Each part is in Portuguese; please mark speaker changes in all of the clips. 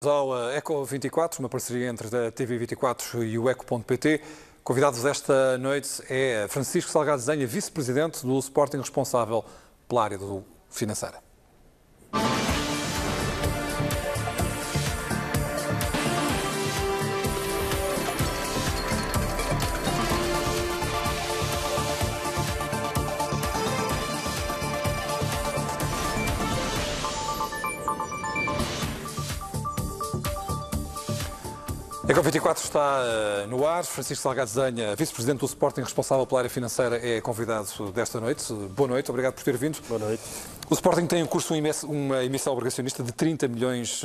Speaker 1: Ao Eco 24, uma parceria entre a TV24 e o Eco.pt. Convidados desta noite é Francisco Salgado Zenha, vice-presidente do Sporting, responsável pela área financeira. Eco 24 está no ar. Francisco Salgado Zenha, vice-presidente do Sporting, responsável pela área financeira, é convidado desta noite. Boa noite, obrigado por ter vindo.
Speaker 2: Boa noite.
Speaker 1: O Sporting tem em curso uma emissão obrigacionista de 30 milhões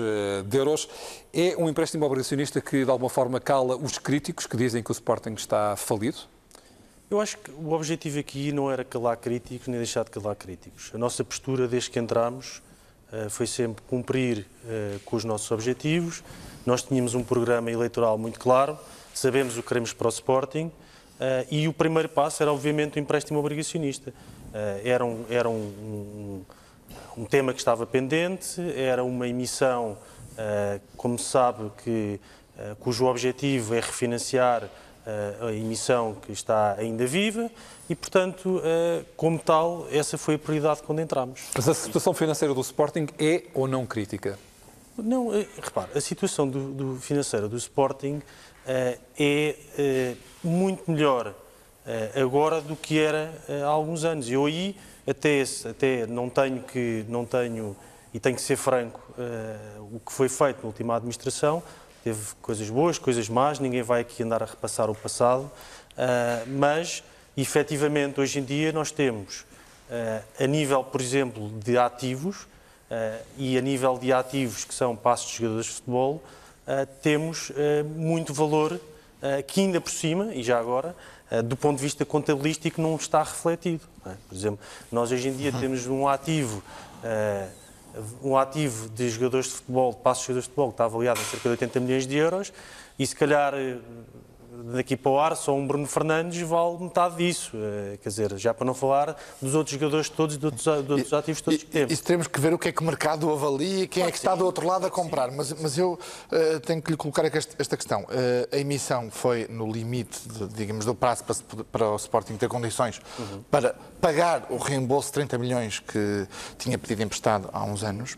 Speaker 1: de euros. É um empréstimo obrigacionista que, de alguma forma, cala os críticos que dizem que o Sporting está falido?
Speaker 2: Eu acho que o objetivo aqui não era calar críticos nem deixar de calar críticos. A nossa postura, desde que entramos, foi sempre cumprir com os nossos objetivos. Nós tínhamos um programa eleitoral muito claro, sabemos o que queremos para o Sporting e o primeiro passo era, obviamente, o empréstimo obrigacionista. Era um tema que estava pendente, era uma emissão, como se sabe, cujo objetivo é refinanciar a emissão que está ainda viva e, portanto, como tal, essa foi a prioridade quando entramos.
Speaker 1: Mas a situação financeira do Sporting é ou não crítica?
Speaker 2: Não, repare, a situação financeira do Sporting é muito melhor agora do que era há alguns anos. Eu aí até não tenho, e tenho que ser franco, o que foi feito na última administração, teve coisas boas, coisas más, ninguém vai aqui andar a repassar o passado, mas, efetivamente, hoje em dia nós temos, a nível, por exemplo, de ativos, e a nível de ativos que são passos de jogadores de futebol, temos muito valor que ainda por cima, e já agora, do ponto de vista contabilístico, não está refletido. Por exemplo, nós hoje em dia temos um ativo de jogadores de futebol, de passos de jogadores de futebol, que está avaliado em cerca de 80 milhões de euros, e se calhar daqui para o ar só um Bruno Fernandes vale metade disso. Quer dizer, já para não falar dos outros jogadores todos, dos outros ativos todos que temos.
Speaker 3: Isso teremos que ver o que é que o mercado avalia e quem é que está do outro lado a comprar. Mas eu tenho que lhe colocar esta questão. A emissão foi no limite, digamos, do prazo para o Sporting ter condições para pagar o reembolso de 30 milhões que tinha pedido emprestado há uns anos.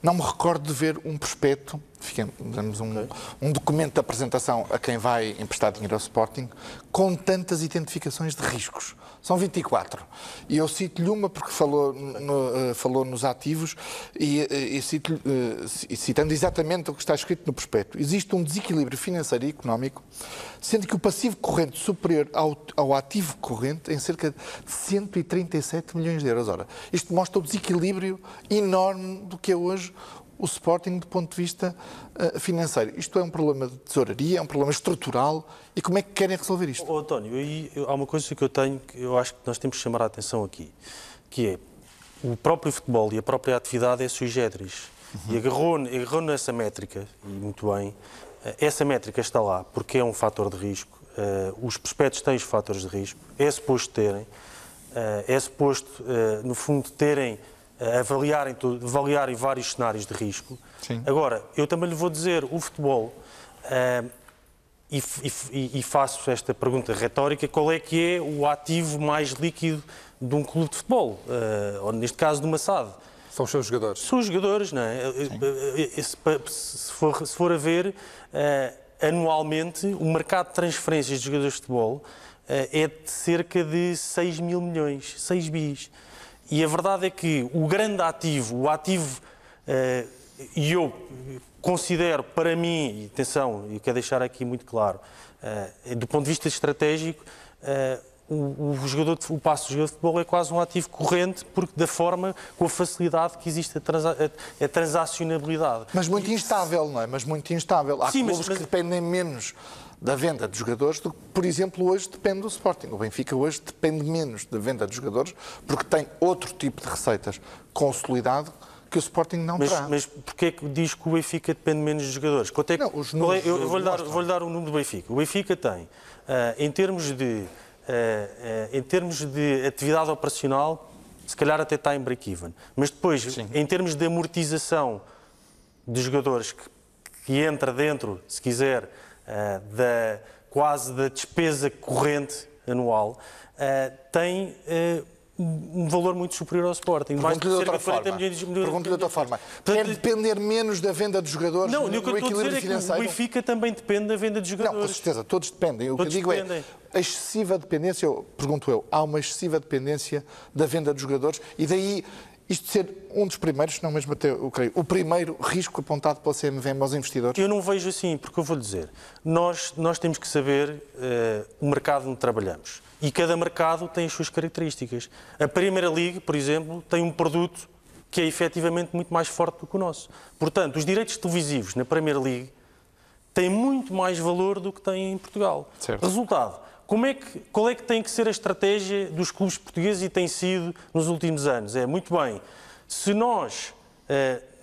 Speaker 3: Não me recordo de ver um prospecto, digamos, um documento de apresentação a quem vai emprestar dinheiro ao Sporting, com tantas identificações de riscos. São 24. E eu cito-lhe uma porque falou nos ativos e citando exatamente o que está escrito no prospecto. Existe um desequilíbrio financeiro e económico, sendo que o passivo corrente superior ao ativo corrente em cerca de 137 milhões de euros. Ora, isto mostra o desequilíbrio enorme do que é hoje o Sporting do ponto de vista financeiro. Isto é um problema de tesouraria, é um problema estrutural. E como é que querem resolver isto?
Speaker 2: António, há uma coisa que eu acho que nós temos que chamar a atenção aqui, que é o próprio futebol e a própria atividade é sui generis. E agarrou nessa métrica, e muito bem, essa métrica está lá porque é um fator de risco. Os prospectos têm os fatores de risco, é suposto terem, no fundo, terem avaliarem vários cenários de risco.
Speaker 3: Sim.
Speaker 2: Agora, eu também lhe vou dizer, o futebol, e faço esta pergunta retórica, qual é que é o ativo mais líquido de um clube de futebol? Ou neste caso, de uma SAD?
Speaker 1: São os seus jogadores.
Speaker 2: São os jogadores, não é? Se for a ver, anualmente, o mercado de transferências de jogadores de futebol é de cerca de 6 mil milhões, 6 bis. E a verdade é que o grande ativo, e eu considero para mim, e atenção, e quero deixar aqui muito claro, do ponto de vista estratégico, o passo do jogador de futebol é quase um ativo corrente, porque da forma, com a facilidade que existe a transacionabilidade.
Speaker 3: Mas muito instável, não é? Mas muito instável. Há clubes que dependem menos da venda de jogadores do que, por exemplo, hoje depende do Sporting. O Benfica hoje depende menos da venda de jogadores porque tem outro tipo de receitas consolidado que o Sporting não terá.
Speaker 2: Mas porquê é que diz que o Benfica depende menos de jogadores? Eu vou-lhe dar o número do Benfica. O Benfica tem, em termos de atividade operacional, se calhar até está em break-even. Mas depois, em termos de amortização de jogadores que entra dentro, se quiser, quase da despesa corrente anual, tem um valor muito superior ao Sporting.
Speaker 3: Pergunto-lhe de outra forma. Quer depender menos da venda de jogadores
Speaker 2: no
Speaker 3: equilíbrio financeiro?
Speaker 2: O Benfica também depende da venda de jogadores.
Speaker 3: Não, com certeza, todos dependem. O que eu digo é, a excessiva dependência, pergunto eu, há uma excessiva dependência da venda de jogadores e daí isto ser um dos primeiros, não mesmo até, eu creio, o primeiro risco apontado pela CMVM aos investidores?
Speaker 2: Eu não vejo assim, porque eu vou-lhe dizer, nós temos que saber o mercado onde trabalhamos. E cada mercado tem as suas características. A Premier League, por exemplo, tem um produto que é efetivamente muito mais forte do que o nosso. Portanto, os direitos televisivos na Premier League têm muito mais valor do que têm em Portugal. Certo. Resultado, qual é que tem que ser a estratégia dos clubes portugueses e tem sido nos últimos anos? Muito bem, se nós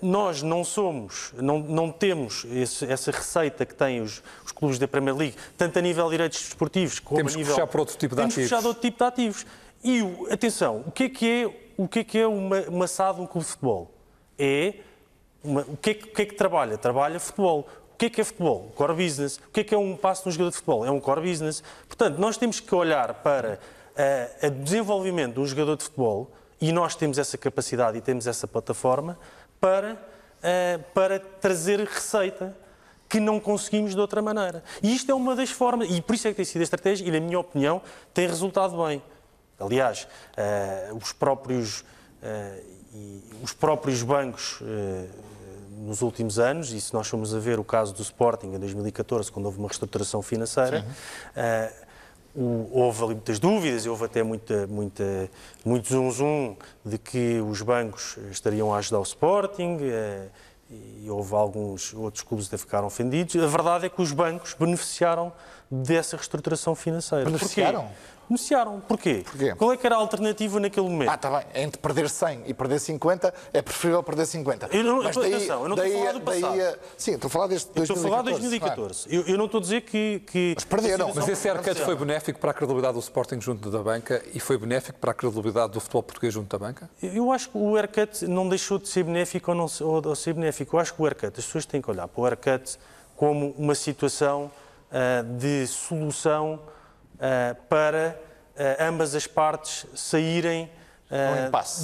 Speaker 2: não temos essa receita que têm os clubes da Premier League, tanto a nível de direitos desportivos como
Speaker 1: temos
Speaker 2: a nível...
Speaker 1: Temos que puxar para outro tipo de ativos.
Speaker 2: Temos que puxar de outro tipo de ativos. E, atenção, o que é uma SAD de um clube de futebol? O que é que trabalha? Trabalha futebol. O que é futebol? Core business. O que é um passo de um jogador de futebol? É um core business. Portanto, nós temos que olhar para o desenvolvimento de um jogador de futebol e nós temos essa capacidade e temos essa plataforma para trazer receita que não conseguimos de outra maneira. E isto é uma das formas, e por isso é que tem sido a estratégia, e na minha opinião tem resultado bem. Aliás, os próprios bancos nos últimos anos, e se nós formos a ver o caso do Sporting em 2014, quando houve uma reestruturação financeira, houve ali muitas dúvidas e houve até muito zum de que os bancos estariam a ajudar o Sporting e houve alguns outros clubes que ficaram ofendidos. A verdade é que os bancos beneficiaram dessa reestruturação financeira.
Speaker 3: Beneficiaram?
Speaker 2: Beneficiaram. Porquê? Qual é que era a alternativa naquele momento?
Speaker 3: Está bem. Entre perder 100 e perder 50, é preferível perder 50.
Speaker 2: Eu não estou a falar do passado.
Speaker 3: Sim, estou a falar deste 2014.
Speaker 2: Estou a falar de 2014. Claro. Eu não estou a dizer que...
Speaker 3: Mas perderam.
Speaker 1: Mas esse haircut foi benéfico para a credibilidade do Sporting junto da banca e foi benéfico para a credibilidade do futebol português junto da banca?
Speaker 2: Eu acho que o haircut não deixou de ser benéfico ou ser benéfico. Eu acho que o haircut, as pessoas têm que olhar para o haircut como uma situação de solução para ambas as partes saírem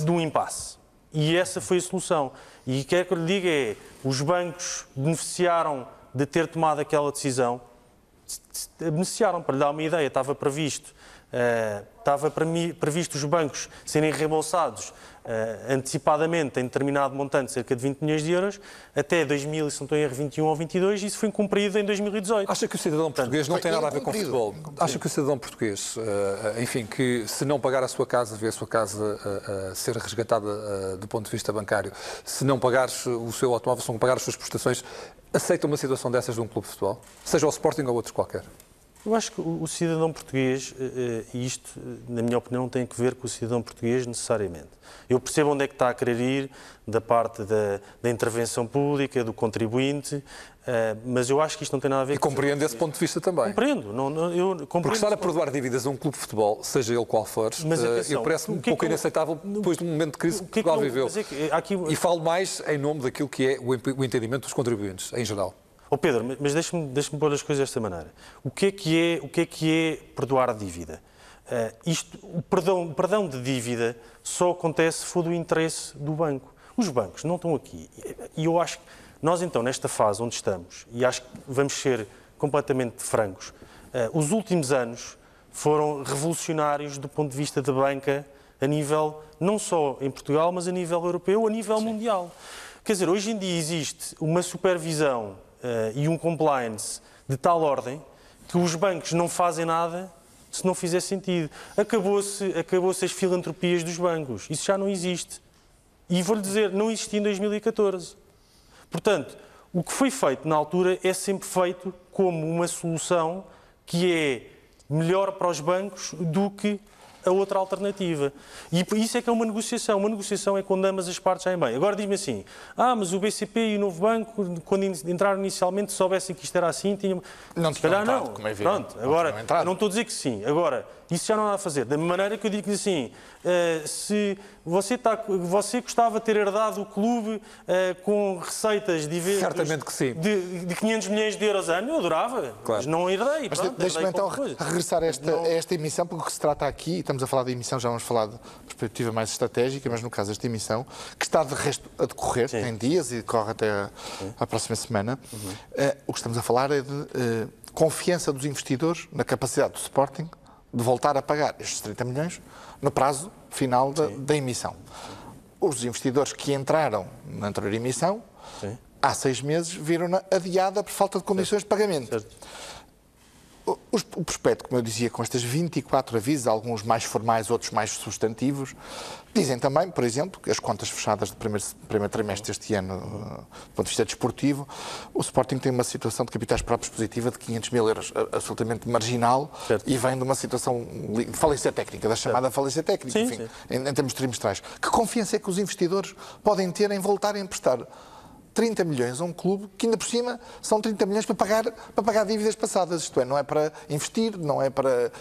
Speaker 2: de um impasse. E essa foi a solução. E o que é que eu lhe digo é, os bancos beneficiaram de ter tomado aquela decisão, beneficiaram, para lhe dar uma ideia, estava previsto os bancos serem reembolsados antecipadamente em determinado montante, cerca de 20 milhões de euros, até 2021 ou 2022, e isso foi cumprido em 2018.
Speaker 1: Acha que o cidadão português não tem nada a ver com futebol? Acha que o cidadão português, enfim, que se não pagar a sua casa, vê a sua casa ser resgatada do ponto de vista bancário, se não pagares o seu automóvel, se não pagar as suas prestações, aceita uma situação dessas de um clube de futebol? Seja o Sporting ou outros qualquer?
Speaker 2: Eu acho que o cidadão português, e isto, na minha opinião, não tem a ver com o cidadão português necessariamente. Eu percebo onde é que está a querer ir, da parte da intervenção pública, do contribuinte, mas eu acho que isto não tem nada a ver
Speaker 1: com... E compreendo esse ponto de vista também.
Speaker 2: Compreendo. Compreendo.
Speaker 1: Porque estar a perdoar dívidas a um clube de futebol, seja ele qual for, parece-me um pouco inaceitável depois de um momento de crise que Portugal viveu. E falo mais em nome daquilo que é o entendimento dos contribuintes, em geral.
Speaker 2: Pedro, mas deixa-me pôr as coisas desta maneira. O que é perdoar a dívida? O perdão de dívida só acontece se for do interesse do banco. Os bancos não estão aqui. E eu acho que nós, então, nesta fase onde estamos, e acho que vamos ser completamente francos, os últimos anos foram revolucionários do ponto de vista da banca a nível, não só em Portugal, mas a nível europeu, a nível mundial. Quer dizer, hoje em dia existe uma supervisão e um compliance de tal ordem que os bancos não fazem nada se não fizer sentido. Acabou-se as filantropias dos bancos. Isso já não existe. E vou-lhe dizer, não existia em 2014. Portanto, o que foi feito na altura é sempre feito como uma solução que é melhor para os bancos do que a outra alternativa. E isso é que é uma negociação. Uma negociação é quando ambas as partes saem bem. Agora diz-me assim, mas o BCP e o Novo Banco, quando entraram inicialmente, soubessem que isto era assim, tinham...
Speaker 3: Não
Speaker 2: se calhar
Speaker 3: entrado,
Speaker 2: não.
Speaker 3: como é evidente.
Speaker 2: Pronto, agora, eu não estou a dizer que sim. Agora, isso já não há a fazer. Da maneira que eu digo assim, se você gostava de ter herdado o clube com receitas
Speaker 1: certamente que sim.
Speaker 2: de 500 milhões de euros ano, eu adorava,
Speaker 1: claro.
Speaker 2: mas não herdei.
Speaker 3: Mas deixe-me então regressar a esta emissão, porque o que se trata aqui, e estamos a falar de emissão, já vamos falar de perspectiva mais estratégica, mas no caso desta emissão, que está de resto a decorrer, tem dias e decorre até à próxima semana, o que estamos a falar é de confiança dos investidores na capacidade do Sporting de voltar a pagar estes 30 milhões no prazo final da emissão. Os investidores que entraram na anterior emissão, há 6 meses, viram-na adiada por falta de condições de pagamento. Certo. O prospecto, como eu dizia, com estas 24 avisos, alguns mais formais, outros mais substantivos, dizem também, por exemplo, que as contas fechadas do primeiro trimestre deste ano, do ponto de vista desportivo, o Sporting tem uma situação de capitais próprios positiva de 500 mil euros, absolutamente marginal, certo. E vem de uma situação de falência técnica, da chamada falência técnica, enfim, em termos trimestrais. Que confiança é que os investidores podem ter em voltar a emprestar 30 milhões a um clube que, ainda por cima, são 30 milhões para pagar dívidas passadas. Isto é, não é para investir, não é para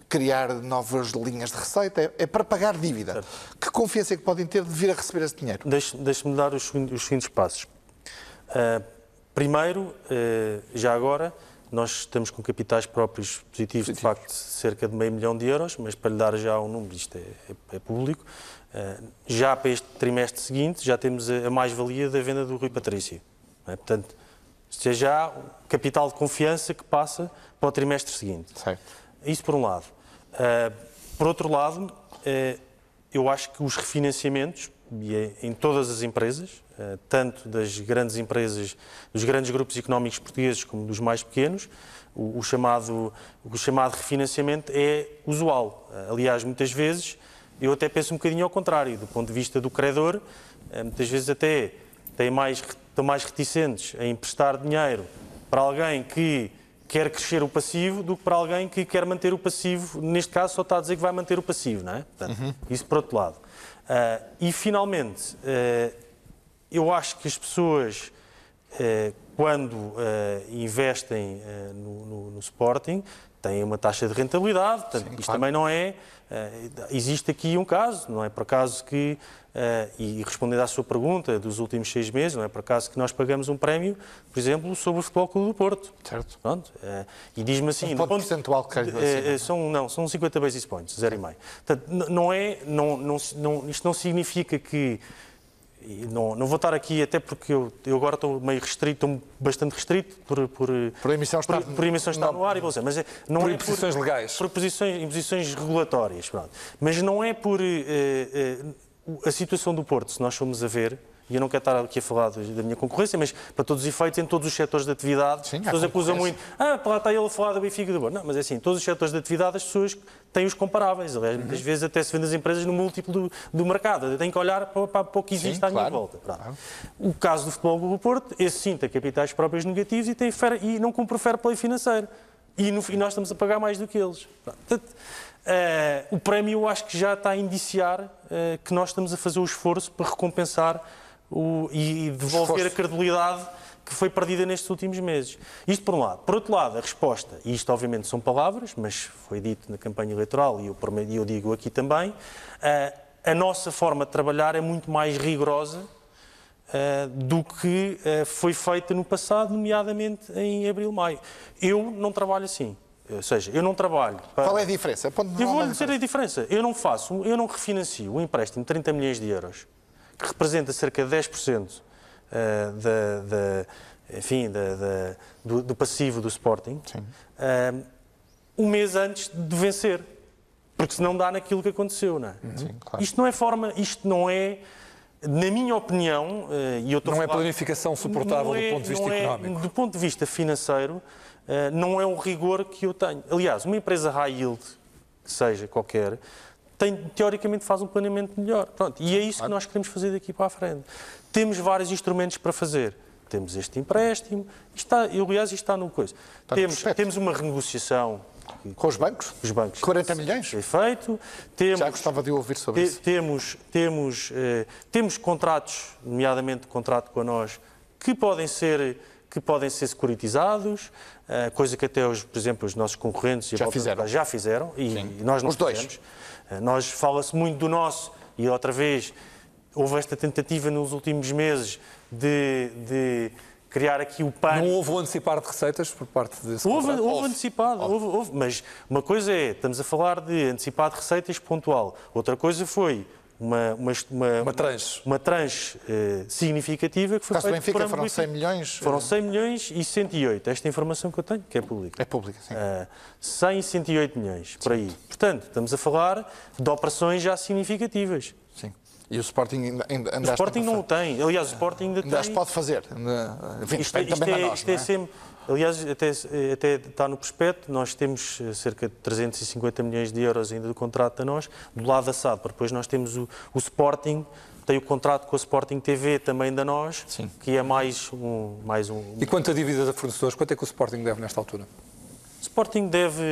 Speaker 3: criar novas linhas de receita, é para pagar dívida. Certo. Que confiança é que podem ter de vir a receber esse dinheiro?
Speaker 2: Deixe-me dar os seguintes passos. Primeiro, já agora, nós estamos com capitais próprios positivos, de facto, cerca de €500 mil, mas para lhe dar já um número, isto é público, já para este trimestre seguinte, já temos a mais-valia da venda do Rui Patrício. Portanto, isto é já o capital de confiança que passa para o trimestre seguinte.
Speaker 3: Certo.
Speaker 2: Isso por um lado. Por outro lado, eu acho que os refinanciamentos, em todas as empresas, tanto das grandes empresas, dos grandes grupos económicos portugueses como dos mais pequenos, o chamado refinanciamento é usual. Aliás, muitas vezes, eu até penso um bocadinho ao contrário, do ponto de vista do credor, muitas vezes até estão mais reticentes a emprestar dinheiro para alguém que quer crescer o passivo do que para alguém que quer manter o passivo, neste caso só está a dizer que vai manter o passivo, não é? Portanto, isso por outro lado. E finalmente, eu acho que as pessoas, quando investem no Sporting, têm uma taxa de rentabilidade, portanto, isto claro. Também não é... existe aqui um caso, não é por acaso que, e respondendo à sua pergunta dos últimos 6 meses, não é por acaso que nós pagamos um prémio, por exemplo, sobre o Futebol Clube do Porto.
Speaker 3: Certo.
Speaker 2: Pronto, e diz-me assim...
Speaker 3: Um ponto percentual que quer
Speaker 2: são 50 basis points, 0,5. Portanto, isto não significa que... Não vou estar aqui, até porque eu agora estou meio restrito, estou bastante restrito por a emissão estar no ar, mas não
Speaker 1: por
Speaker 2: é
Speaker 1: imposições legais.
Speaker 2: Por imposições regulatórias. Pronto. Mas não é por a situação do Porto, se nós formos a ver, e eu não quero estar aqui a falar da minha concorrência, mas para todos os efeitos, em todos os setores de atividade, as pessoas acusam muito, lá está ele a falar da Benfica e do Porto. Não, mas é assim, todos os setores de atividade, as pessoas têm os comparáveis. Aliás, muitas vezes até se vende as empresas no múltiplo do mercado. Tem que olhar para o que existe à minha volta. Claro. O caso do Futebol do Porto, esse sim tem capitais próprios negativos e não cumpre o fair play financeiro. E no fim nós estamos a pagar mais do que eles. Portanto, o prémio eu acho que já está a indiciar que nós estamos a fazer o esforço para recompensar e devolver a credibilidade que foi perdida nestes últimos meses. Isto por um lado. Por outro lado, a resposta, e isto obviamente são palavras, mas foi dito na campanha eleitoral e eu digo aqui também, a nossa forma de trabalhar é muito mais rigorosa do que foi feita no passado, nomeadamente em abril, maio. Eu não trabalho assim. Ou seja, eu não trabalho...
Speaker 3: Qual é a diferença?
Speaker 2: Eu vou-lhe dizer a diferença. Eu não refinancio um empréstimo de 30 milhões de euros, que representa cerca de 10% do passivo do Sporting, um mês antes de vencer. Porque senão dá naquilo que aconteceu, não é?
Speaker 3: Sim, claro.
Speaker 2: Isto não é, na minha opinião...
Speaker 1: não é planificação suportável do ponto de vista económico.
Speaker 2: Do ponto de vista financeiro, não é um rigor que eu tenho. Aliás, uma empresa high yield, que seja qualquer... teoricamente faz um planeamento melhor. Pronto, e é isso que nós queremos fazer daqui para a frente. Temos vários instrumentos para fazer. Temos este empréstimo, aliás, isto está no coisa. Temos uma renegociação
Speaker 3: Com os bancos?
Speaker 2: Os bancos.
Speaker 3: 40 milhões?
Speaker 2: É feito.
Speaker 3: Já gostava de ouvir sobre isso.
Speaker 2: Temos contratos, nomeadamente contrato com a nós, que podem ser securitizados, coisa que até hoje, por exemplo, os nossos concorrentes já fizeram e nós não fizemos. Nós fala-se muito do nosso e outra vez houve esta tentativa nos últimos meses de criar aqui o pânico.
Speaker 1: Não houve um antecipar de receitas por parte desse
Speaker 2: contrato?
Speaker 1: Houve
Speaker 2: Antecipado, houve, mas uma coisa é, estamos a falar de antecipar de receitas pontual, outra coisa foi uma tranche significativa que foi
Speaker 3: feita.
Speaker 2: Benfica
Speaker 3: por foram 100 milhões?
Speaker 2: Foram 100 milhões e 108. Esta informação que eu tenho, que é pública.
Speaker 3: É pública, sim.
Speaker 2: 100 e 108 milhões, por aí. Portanto, estamos a falar de operações já significativas.
Speaker 3: Sim. E o Sporting ainda
Speaker 2: o Sporting não o tem. Aliás, o Sporting ainda tem.
Speaker 3: Ainda pode fazer.
Speaker 2: Isto é sempre... Aliás, até está no prospecto, nós temos cerca de 350 milhões de euros ainda do contrato a nós, do lado da SAD. Depois nós temos o Sporting, tem o contrato com a Sporting TV também da nós,
Speaker 3: sim,
Speaker 2: que é mais um...
Speaker 1: E quanto a dívida de fornecedores, quanto é que o Sporting deve nesta altura?
Speaker 2: O Sporting deve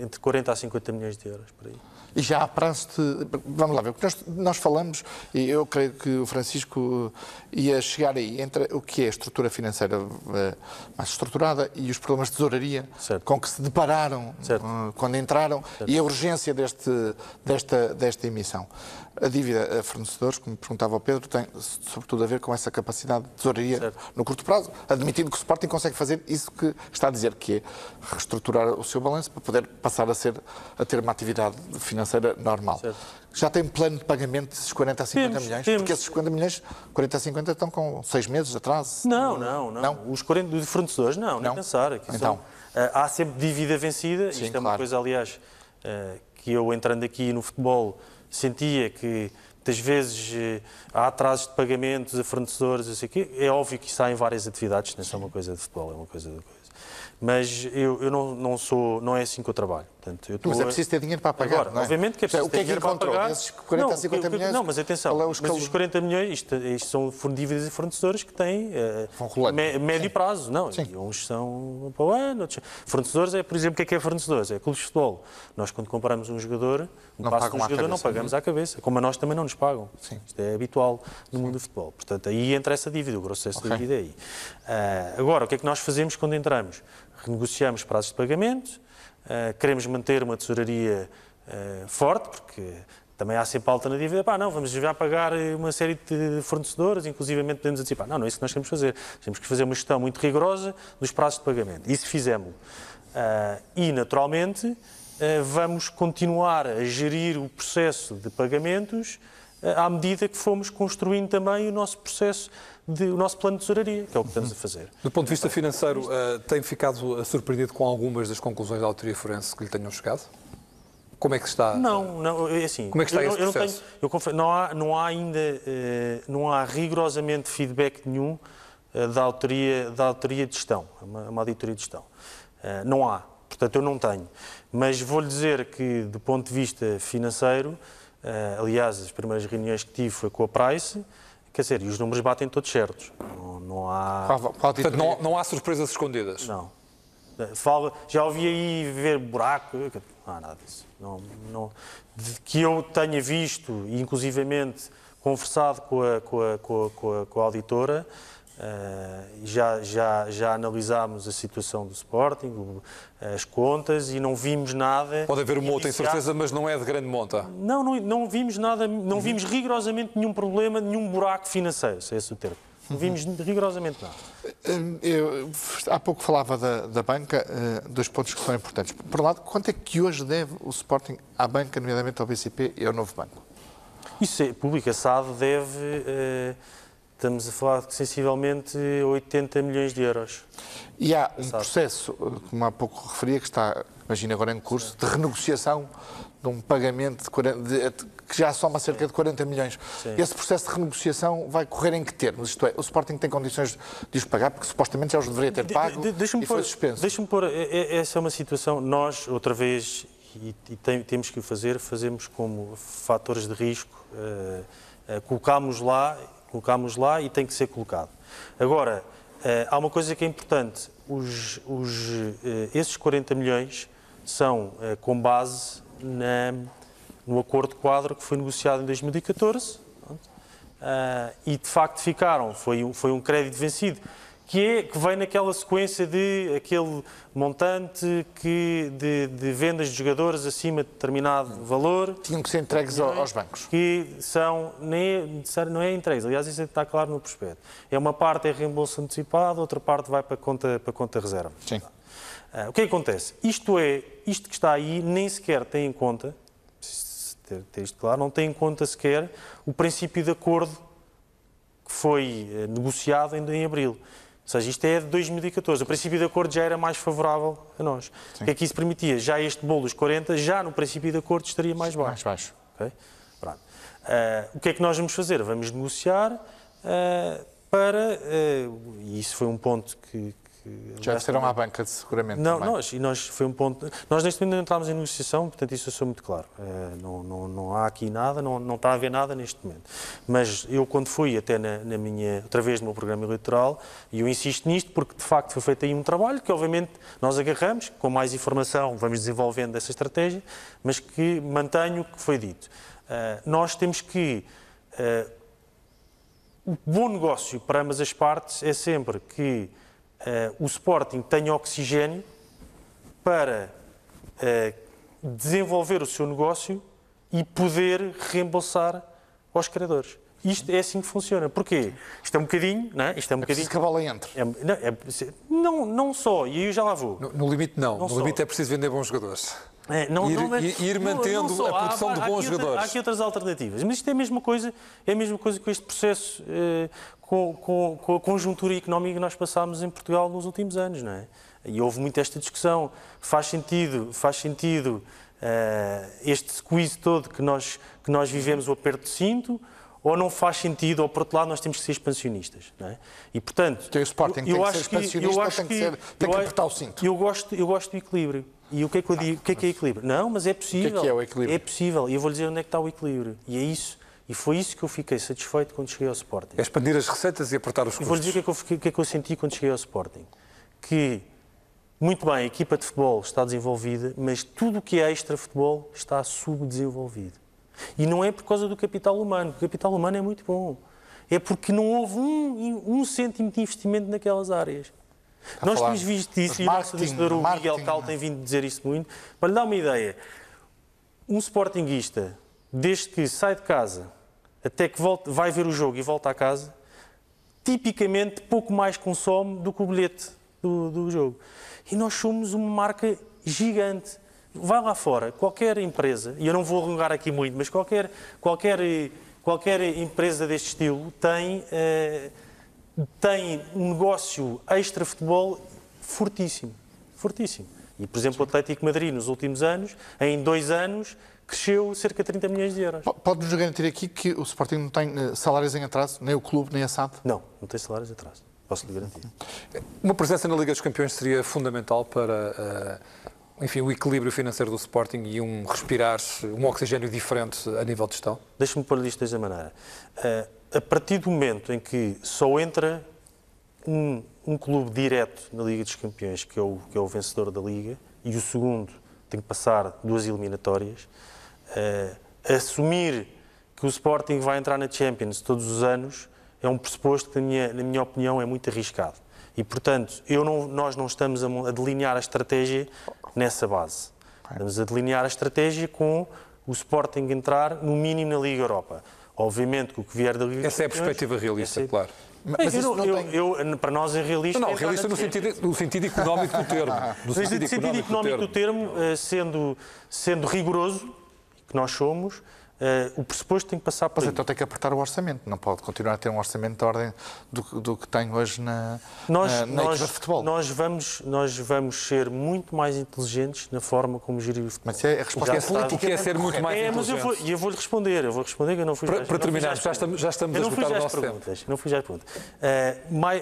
Speaker 2: entre 40 a 50 milhões de euros, por aí.
Speaker 3: E já há prazo de... Vamos lá ver, o que nós falamos, e eu creio que o Francisco ia chegar aí, entre o que é a estrutura financeira mais estruturada e os problemas de tesouraria com que se depararam quando entraram e a urgência desta emissão. A dívida a fornecedores, como perguntava o Pedro, tem sobretudo a ver com essa capacidade de tesouraria no curto prazo, admitindo que o Sporting consegue fazer isso que está a dizer, que é reestruturar o seu balanço para poder passar a ter uma atividade financeira normal. Já tem plano de pagamento desses 40 a 50 milhões? Porque esses 50 milhões, 40 a 50 estão com 6 meses de atraso?
Speaker 2: Não. Os 40 de fornecedores, nem pensar.
Speaker 3: Então.
Speaker 2: Há sempre dívida vencida.
Speaker 3: Sim,
Speaker 2: isto é uma coisa, aliás, que eu entrando aqui no futebol sentia que muitas vezes há atrasos de pagamentos a fornecedores, assim, que é óbvio que isso há em várias atividades, não é só uma coisa de futebol, é uma coisa de coisa. Mas eu não é assim que eu trabalho. Portanto,
Speaker 3: mas é preciso ter dinheiro para pagar,
Speaker 2: agora,
Speaker 3: não é?
Speaker 2: Obviamente que é preciso ter dinheiro para pagar.
Speaker 3: Esses 40 a 50 milhões?
Speaker 2: Não, mas atenção, os 40 milhões, isto são dívidas de fornecedores que têm médio prazo. Não, e uns são para o ano, outros... Fornecedores por exemplo, o que é fornecedores? É clubes de futebol. Nós, quando compramos um jogador, não pagamos à cabeça. Como a nós também não nos pagam.
Speaker 3: Sim.
Speaker 2: Isto é habitual no mundo do futebol. Portanto, aí entra essa dívida, o grosso dessa dívida é aí. Agora, o que é que nós fazemos quando entramos? Renegociamos prazos de pagamento, queremos manter uma tesouraria forte, porque também há sempre alta na dívida. Vamos já pagar uma série de fornecedores, inclusivamente podemos antecipar. Não é isso que nós queremos fazer. Temos que fazer uma gestão muito rigorosa dos prazos de pagamento. Isso fizemos. E, naturalmente, vamos continuar a gerir o processo de pagamentos à medida que fomos construindo também o nosso processo, o nosso plano de tesouraria, que é o que estamos a fazer.
Speaker 1: Do ponto de vista financeiro, tem ficado surpreendido com algumas das conclusões da autoria forense que lhe tenham chegado? Como é que está?
Speaker 2: Não, é assim.
Speaker 1: Como é que está esse processo?
Speaker 2: Não há rigorosamente feedback nenhum da autoria de gestão, uma auditoria de gestão. Não há. Portanto, eu não tenho. Mas vou-lhe dizer que, do ponto de vista financeiro, aliás, as primeiras reuniões que tive foi com a Price, quer dizer, e os números batem todos certos. Não há...
Speaker 1: Portanto, não há surpresas escondidas?
Speaker 2: Não. Já ouvi aí ver buraco, não há nada disso. Que eu tenha visto, e inclusivamente conversado com a auditora, já analisámos a situação do Sporting, as contas, e não vimos nada...
Speaker 1: Pode haver uma outra incerteza, mas não é de grande monta.
Speaker 2: Não vimos nada, não vimos rigorosamente nenhum problema, nenhum buraco financeiro, se é esse o termo. Não vimos rigorosamente nada.
Speaker 3: Eu há pouco falava da banca, dois pontos que são importantes. Por um lado, quanto é que hoje deve o Sporting à banca, nomeadamente ao BCP e ao Novo Banco?
Speaker 2: Isso é público, a SAD deve... Estamos a falar de sensivelmente 80 milhões de euros.
Speaker 3: E há um processo, como há pouco referia, que está, imagina agora em curso, de renegociação de um pagamento que já soma cerca de 40 milhões. Sim. Esse processo de renegociação vai correr em que termos? Isto é, o Sporting tem condições de os pagar, porque supostamente já os deveria ter pago e foi suspenso.
Speaker 2: Deixa-me pôr, essa é uma situação, nós, outra vez, e temos que o fazer, fazemos como fatores de risco, colocámos lá e tem que ser colocado. Agora, há uma coisa que é importante, esses 40 milhões são com base no acordo quadro que foi negociado em 2014 e de facto foi um crédito vencido que vem naquela sequência de aquele montante de vendas de jogadores acima de determinado valor.
Speaker 3: Tinham que ser entregues aos bancos.
Speaker 2: Que não é entregues, aliás isso está claro no prospecto. Uma parte é reembolso antecipado, outra parte vai para a conta reserva.
Speaker 3: Sim.
Speaker 2: O que acontece? Isto que está aí nem sequer tem em conta, ter isto claro, não tem em conta sequer o princípio de acordo que foi negociado em abril. Ou seja, isto é de 2014. O princípio de acordo já era mais favorável a nós. Sim. O que é que isso permitia? Já este bolo dos 40, já no princípio de acordo estaria mais baixo.
Speaker 3: Mais baixo.
Speaker 2: Okay? Pronto. O que é que nós vamos fazer? Vamos negociar e isso foi um ponto que
Speaker 3: já disseram à banca de seguramento.
Speaker 2: Não, foi um ponto. Nós neste momento não entramos em negociação, portanto isso eu sou muito claro. Não há aqui nada, não está a haver nada neste momento. Mas eu quando fui até outra vez no meu programa eleitoral, e eu insisto nisto porque de facto foi feito aí um trabalho que obviamente nós agarramos, com mais informação vamos desenvolvendo essa estratégia, mas que mantenho o que foi dito. Nós temos que... o bom negócio para ambas as partes é sempre que o Sporting tenha oxigênio para desenvolver o seu negócio e poder reembolsar aos credores. Isto é assim que funciona. Porquê? Isto é um bocadinho... Não é? Isto é um bocadinho...
Speaker 3: que a bola entre.
Speaker 2: Não só, e aí eu já lá vou.
Speaker 1: No limite não. No limite é preciso vender bons jogadores. Ir mantendo a produção de bons jogadores.
Speaker 2: Há aqui outras alternativas. Mas isto é a mesma coisa com este processo, com a conjuntura económica que nós passámos em Portugal nos últimos anos, não é? E houve muito esta discussão. Faz sentido este squeeze todo que nós vivemos, o aperto de cinto, ou não faz sentido, ou por outro lado nós temos que ser expansionistas, não é? E portanto...
Speaker 3: O Sporting tem que ser expansionista, tem que apertar o cinto.
Speaker 2: Eu gosto do equilíbrio. E o que é que eu digo? O que é equilíbrio? Não, mas é possível.
Speaker 3: O que é o equilíbrio?
Speaker 2: É possível. E eu vou lhe dizer onde é que está o equilíbrio. E é isso. E foi isso que eu fiquei satisfeito quando cheguei ao Sporting.
Speaker 1: É expandir as receitas e apertar os custos.
Speaker 2: E vou lhe dizer o que é que eu senti quando cheguei ao Sporting. Que, muito bem, a equipa de futebol está desenvolvida, mas tudo o que é extra-futebol está subdesenvolvido. E não é por causa do capital humano. O capital humano é muito bom. É porque não houve um cêntimo de investimento naquelas áreas. Nós temos visto isso, e o nosso administrador, o Miguel Cal, tem vindo a dizer isso muito. Para lhe dar uma ideia, um sportinguista, desde que sai de casa até que vai ver o jogo e volta a casa, tipicamente pouco mais consome do que o bilhete do jogo. E nós somos uma marca gigante. Vai lá fora, qualquer empresa, e eu não vou alongar aqui muito, mas qualquer empresa deste estilo tem um negócio extra-futebol fortíssimo. Fortíssimo. E, por exemplo, o Atlético Madrid, nos últimos anos, em 2 anos, cresceu cerca de 30 milhões de euros.
Speaker 3: Pode-nos garantir aqui que o Sporting não tem salários em atraso, nem o clube, nem a SAD?
Speaker 2: Não tem salários em atraso. Posso-lhe garantir.
Speaker 1: Uma presença na Liga dos Campeões seria fundamental para... enfim, o equilíbrio financeiro do Sporting e um oxigênio diferente a nível de gestão?
Speaker 2: Deixa-me pôr isto desta maneira. A partir do momento em que só entra um clube direto na Liga dos Campeões, que é o vencedor da Liga, e o segundo tem que passar 2 eliminatórias, assumir que o Sporting vai entrar na Champions todos os anos é um pressuposto que, na minha opinião, é muito arriscado. E, portanto, nós não estamos a delinear a estratégia nessa base. Estamos a delinear a estratégia com o Sporting entrar, no mínimo, na Liga Europa. Obviamente que o que vier da Liga...
Speaker 1: Essa é a perspectiva realista, claro.
Speaker 2: Mas para nós é realista...
Speaker 1: Não, realista no sentido económico do termo.
Speaker 2: No sentido económico do termo, sendo rigoroso, que nós somos... o pressuposto tem que passar por
Speaker 3: aí.
Speaker 2: Mas
Speaker 3: então tem que apertar o orçamento. Não pode continuar a ter um orçamento de ordem do que tem hoje na equipa de futebol.
Speaker 2: Nós vamos ser muito mais inteligentes na forma como gerir o futebol.
Speaker 3: Mas a resposta é política.
Speaker 1: O que é ser muito mais inteligente?
Speaker 2: Mas eu vou-lhe responder. Que eu não fui...
Speaker 1: Para terminar, já estamos a esgotar o nosso tempo.
Speaker 2: Não fui já às perguntas.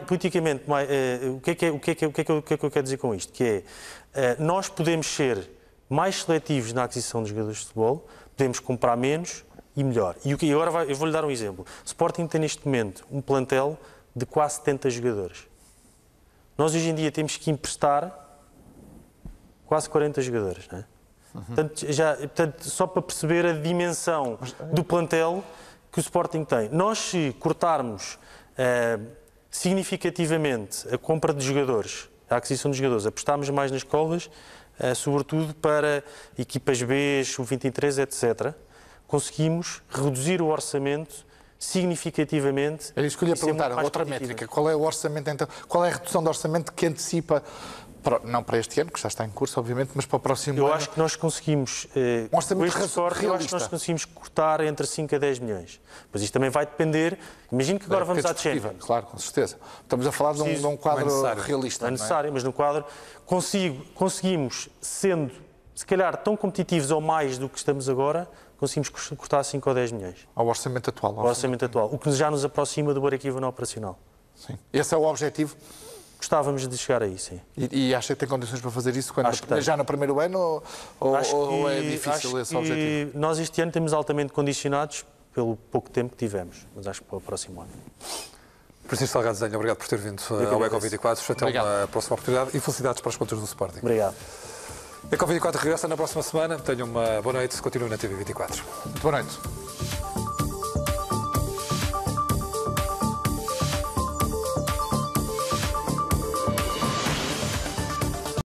Speaker 2: Politicamente, o que é que eu quero dizer com isto? Que é, nós podemos ser mais seletivos na aquisição de jogadores de futebol, podemos comprar menos e melhor. E agora eu vou-lhe dar um exemplo. O Sporting tem neste momento um plantel de quase 70 jogadores. Nós hoje em dia temos que emprestar quase 40 jogadores, não é? Portanto, só para perceber a dimensão do plantel que o Sporting tem. Nós, se cortarmos significativamente a compra de jogadores, a aquisição de jogadores, apostarmos mais nas escolas, sobretudo para equipas B, sub-23, etc., conseguimos reduzir o orçamento significativamente.
Speaker 3: É isso que eu lhe ia perguntar, outra métrica. Qual é o orçamento, então? Qual é a redução de orçamento que antecipa, não para este ano, que já está em curso, obviamente, mas para o próximo ano?
Speaker 2: Eu acho que nós conseguimos,
Speaker 3: um orçamento
Speaker 2: eu acho que nós conseguimos cortar entre 5 a 10 milhões. Mas isto também vai depender. Imagino que agora vamos à Champions.
Speaker 3: Claro, com certeza. Estamos a falar de um quadro realista.
Speaker 2: Não é necessário, mas no quadro conseguimos, sendo se calhar tão competitivos ou mais do que estamos agora, conseguimos cortar 5 ou 10 milhões.
Speaker 3: Ao orçamento atual.
Speaker 2: Ao orçamento atual. O que já nos aproxima do break-even operacional.
Speaker 3: Sim. Esse é o objetivo?
Speaker 2: Gostávamos de chegar aí, sim.
Speaker 3: E acha que tem condições para fazer isso já no primeiro ano ou é difícil esse objetivo?
Speaker 2: Nós este ano temos altamente condicionados pelo pouco tempo que tivemos, mas acho que para o próximo ano.
Speaker 1: Francisco Salgado Desenho, obrigado por ter vindo ao Eco24. Até uma próxima oportunidade e felicidades para os contos do Sporting.
Speaker 2: Obrigado.
Speaker 1: Eco24 regressa na próxima semana. Tenham uma boa noite. Continuem na TV24.
Speaker 3: Muito boa noite.